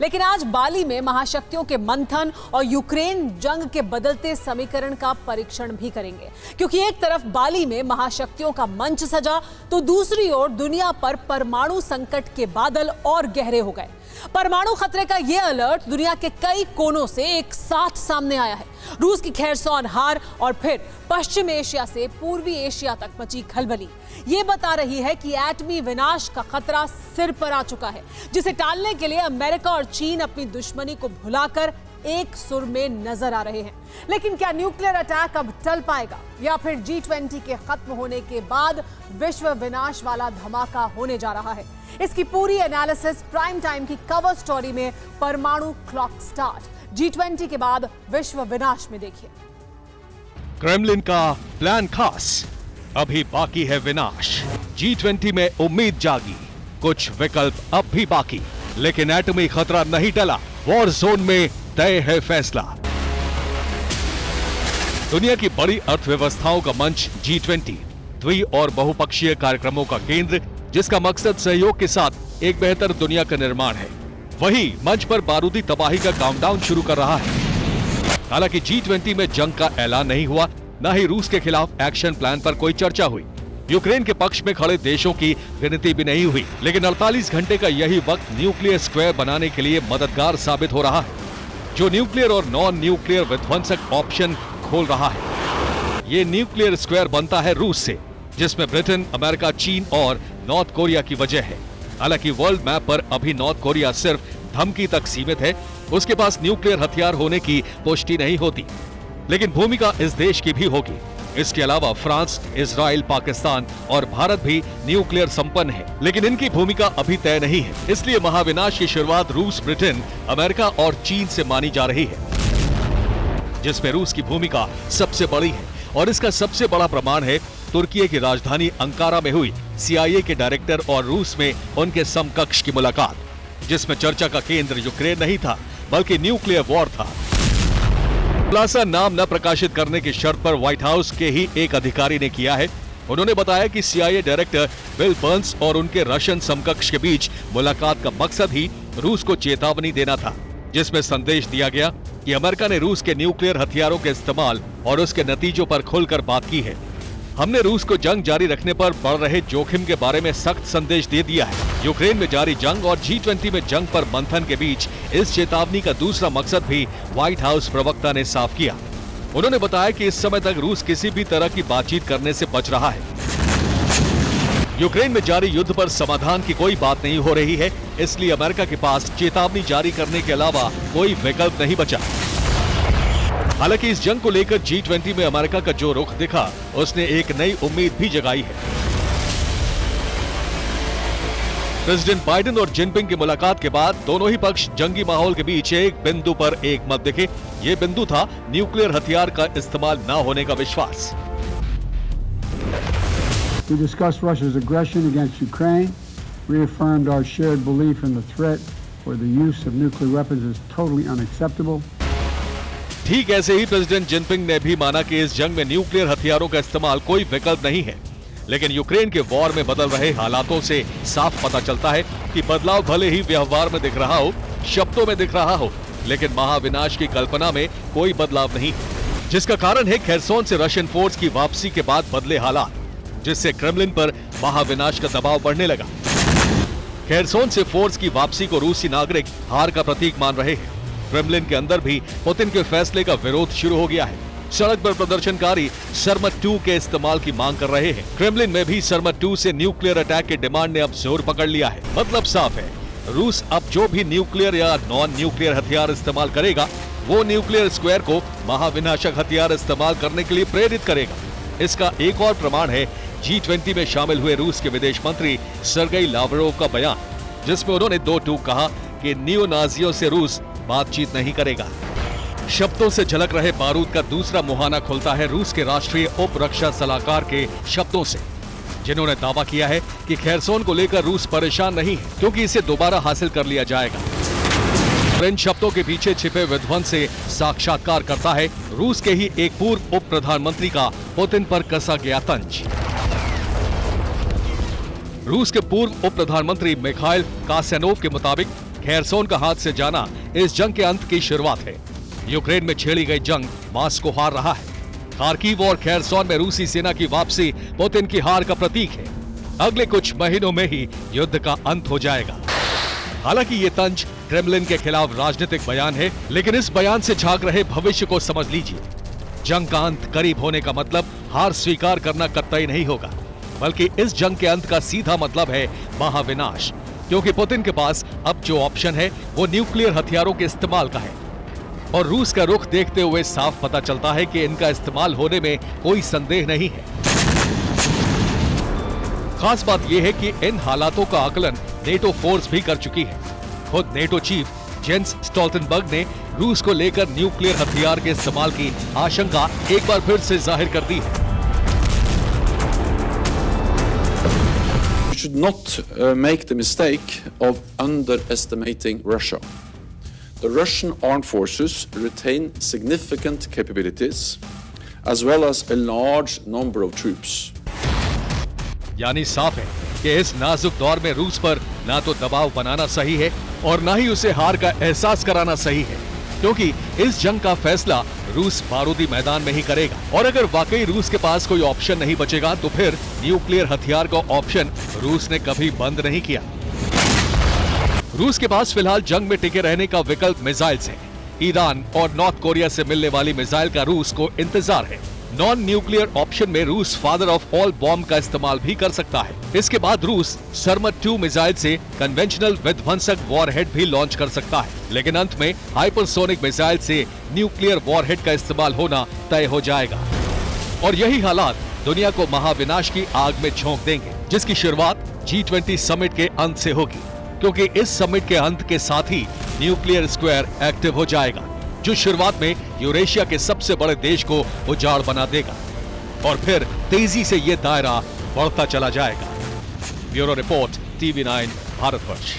लेकिन आज बाली में महाशक्तियों के मंथन और यूक्रेन जंग के बदलते समीकरण का परीक्षण भी करेंगे, क्योंकि एक तरफ बाली में महाशक्तियों का मंच सजा तो दूसरी ओर दुनिया पर परमाणु संकट के बादल और गहरे हो गए। परमाणु खतरे का यह अलर्ट दुनिया के कई कोनों से एक साथ सामने आया है। रूस की खेरसौन हार और फिर पश्चिम एशिया से पूर्वी एशिया तक मची खलबली ये बता रही है कि एटमी विनाश का खतरा सिर पर आ चुका है, जिसे टालने के लिए अमेरिका और चीन अपनी दुश्मनी को भुलाकर एक सुर में नजर आ रहे हैं। लेकिन क्या न्यूक्लियर अटैक अब टल पाएगा या फिर G20 के खत्म होने के बाद विश्व विनाश वाला धमाका होने जा रहा है? इसकी पूरी एनालिसिस प्राइम टाइम की कवर स्टोरी में परमाणु क्लॉक स्टार्ट G20 के बाद विश्व विनाश में देखिए। क्रेमलिन का प्लान खास, अभी बाकी है विनाश। G20 में उम्मीद जागी, कुछ विकल्प अब भी बाकी, लेकिन एटमी खतरा नहीं टला। वॉर जोन में तय है फैसला। दुनिया की बड़ी अर्थव्यवस्थाओं का मंच G20 द्वि और बहुपक्षीय कार्यक्रमों का केंद्र, जिसका मकसद सहयोग के साथ एक बेहतर दुनिया का निर्माण है। वही मंच पर बारूदी तबाही का काउंटडाउन शुरू कर रहा है। हालांकि G20 में जंग का ऐलान नहीं हुआ, न ही रूस के खिलाफ एक्शन प्लान पर कोई चर्चा हुई। यूक्रेन के पक्ष में खड़े देशों की गिनती भी नहीं हुई। लेकिन 48 घंटे का यही वक्त न्यूक्लियर स्क्वायर बनाने के लिए मददगार साबित हो रहा है, जो न्यूक्लियर और नॉन न्यूक्लियर विध्वंसक ऑप्शन खोल रहा है। ये न्यूक्लियर स्क्वायर बनता है रूस से, जिसमें ब्रिटेन, अमेरिका, चीन और नॉर्थ कोरिया की वजह है। हालांकि वर्ल्ड मैप पर अभी नॉर्थ कोरिया सिर्फ धमकी तक सीमित है, उसके पास न्यूक्लियर हथियार होने की पुष्टि नहीं होती। लेकिन भूमिका इस देश की भी होगी। इसके अलावा फ्रांस, इजराइल, पाकिस्तान और भारत भी न्यूक्लियर संपन्न है, लेकिन इनकी भूमिका अभी तय नहीं है। इसलिए महाविनाश की शुरुआत रूस, ब्रिटेन, अमेरिका और चीन से मानी जा रही है, जिसमें रूस की भूमिका सबसे बड़ी है। और इसका सबसे बड़ा प्रमाण है तुर्की की राजधानी अंकारा में हुई CIA के डायरेक्टर और रूस में उनके समकक्ष की मुलाकात, जिसमें चर्चा का केंद्र यूक्रेन नहीं था बल्कि न्यूक्लियर वॉर था। खुलासा नाम न प्रकाशित करने की शर्त पर व्हाइट हाउस के ही एक अधिकारी ने किया है। उन्होंने बताया कि CIA डायरेक्टर विल बर्न्स और उनके रशियन समकक्ष के बीच मुलाकात का मकसद ही रूस को चेतावनी देना था, जिसमें संदेश दिया गया कि अमेरिका ने रूस के न्यूक्लियर हथियारों के इस्तेमाल और उसके नतीजों पर खुलकर बात की है। हमने रूस को जंग जारी रखने पर बढ़ रहे जोखिम के बारे में सख्त संदेश दे दिया है। यूक्रेन में जारी जंग और G20 में जंग पर मंथन के बीच इस चेतावनी का दूसरा मकसद भी व्हाइट हाउस प्रवक्ता ने साफ किया। उन्होंने बताया कि इस समय तक रूस किसी भी तरह की बातचीत करने से बच रहा है। यूक्रेन में जारी युद्ध पर समाधान की कोई बात नहीं हो रही है, इसलिए अमेरिका के पास चेतावनी जारी करने के अलावा कोई विकल्प नहीं बचा। हालांकि इस जंग को लेकर G20 में अमेरिका का जो रुख दिखा, उसने एक नई उम्मीद भी जगाई है। प्रेसिडेंट बाइडेन और जिनपिंग की मुलाकात के बाद दोनों ही पक्ष जंगी माहौल के बीच एक बिंदु पर एक मत दिखे। ये बिंदु था न्यूक्लियर हथियार का इस्तेमाल न होने का विश्वास। We discussed Russia's aggression against Ukraine, reaffirmed our shared belief in the threat where the use of nuclear weapons is totally unacceptable. ठीक ऐसे ही प्रेसिडेंट जिनपिंग ने भी माना कि इस जंग में न्यूक्लियर हथियारों का इस्तेमाल कोई विकल्प नहीं है। लेकिन यूक्रेन के वॉर में बदल रहे हालातों से साफ पता चलता है कि बदलाव भले ही व्यवहार में दिख रहा हो, शब्दों में दिख रहा हो, लेकिन महाविनाश की कल्पना में कोई बदलाव नहीं, जिसका कारण है खेरसौन से रशियन फोर्स की वापसी के बाद बदले हालात, जिससे क्रेमलिन पर महाविनाश का दबाव बढ़ने लगा। खेरसौन से फोर्स की वापसी को रूसी नागरिक हार का प्रतीक मान रहे हैं। क्रेमलिन के अंदर भी पुतिन के फैसले का विरोध शुरू हो गया है। सड़क पर प्रदर्शनकारी सरमत 2 के इस्तेमाल की मांग कर रहे हैं। क्रेमलिन में भी सरमत 2 से न्यूक्लियर अटैक की डिमांड ने अब जोर पकड़ लिया है। मतलब साफ है, रूस अब जो भी न्यूक्लियर या नॉन न्यूक्लियर हथियार इस्तेमाल करेगा, वो न्यूक्लियर स्क्वायर को महाविनाशक हथियार इस्तेमाल करने के लिए प्रेरित करेगा। इसका एक और प्रमाण है G20 में शामिल हुए रूस के विदेश मंत्री सर्गेई लावरोव का बयान, जिसमें उन्होंने दो टूक कहा कि नियो नाजियों से रूस बातचीत नहीं करेगा। शब्दों से झलक रहे बारूद का दूसरा मुहाना खुलता है रूस के राष्ट्रीय उप रक्षा सलाहकार के शब्दों से, जिन्होंने दावा किया है कि खेरसौन को लेकर रूस परेशान नहीं है, क्योंकि इसे दोबारा हासिल कर लिया जाएगा। इन शब्दों के पीछे छिपे विध्वंस से साक्षात्कार करता है रूस के ही एक पूर्व उप प्रधानमंत्री का पुतिन पर कसा गया तंज। रूस के पूर्व उप प्रधानमंत्री मिखाइल कास्यानोव के मुताबिक खेरसोन का हाथ से जाना इस जंग के अंत की शुरुआत है। यूक्रेन में छेड़ी गई जंग मास्को हार रहा है। खार्किव और खेरसोन में रूसी सेना की वापसी पुतिन की हार का प्रतीक है। अगले कुछ महीनों में ही युद्ध का अंत हो जाएगा। हालांकि ये तंज क्रेमलिन के खिलाफ राजनीतिक बयान है, लेकिन इस बयान से झांक रहे भविष्य को समझ लीजिए। जंग का अंत करीब होने का मतलब हार स्वीकार करना कतई नहीं होगा, बल्कि इस जंग के अंत का सीधा मतलब है महाविनाश, क्योंकि पुतिन के पास अब जो ऑप्शन है वो न्यूक्लियर हथियारों के इस्तेमाल का है। और रूस का रुख देखते हुए साफ पता चलता है कि इनका इस्तेमाल होने में कोई संदेह नहीं है। खास बात यह है कि इन हालातों का आकलन नेटो फोर्स भी कर चुकी है। खुद नेटो चीफ जेंस स्टोल्टनबर्ग ने रूस को लेकर न्यूक्लियर हथियार के इस्तेमाल की आशंका एक बार फिर से जाहिर कर दी है। We should not make the mistake of underestimating Russia. The Russian armed forces retain significant capabilities as well as a large number of troops. यानी साफ है कि इस नाजुक दौर में रूस पर ना तो दबाव बनाना सही है और ना ही उसे हार का एहसास कराना सही है, क्योंकि इस जंग का फैसला रूस बारूदी मैदान में ही करेगा। और अगर वाकई रूस के पास कोई ऑप्शन नहीं बचेगा तो फिर न्यूक्लियर हथियार का ऑप्शन रूस ने कभी बंद नहीं किया। रूस के पास फिलहाल जंग में टिके रहने का विकल्प मिसाइल्स है। ईरान और नॉर्थ कोरिया से मिलने वाली मिसाइल का रूस को इंतजार है। नॉन न्यूक्लियर ऑप्शन में रूस फादर ऑफ ऑल बॉम्ब का इस्तेमाल भी कर सकता है। इसके बाद रूस सरमत 2 मिसाइल से कन्वेंशनल विध्वंसक वॉरहेड भी लॉन्च कर सकता है, लेकिन अंत में हाइपरसोनिक मिसाइल से न्यूक्लियर वॉरहेड का इस्तेमाल होना तय हो जाएगा। और यही हालात दुनिया को महाविनाश की आग में झोंक देंगे, जिसकी शुरुआत G20 समिट के अंत से होगी, क्योंकि इस समिट के अंत के साथ ही न्यूक्लियर स्क्वायर एक्टिव हो जाएगा, जो शुरुआत में यूरेशिया के सबसे बड़े देश को उजाड़ बना देगा और फिर तेजी से ये दायरा बढ़ता चला जाएगा। Bureau report, TV9 Bharatvarsh.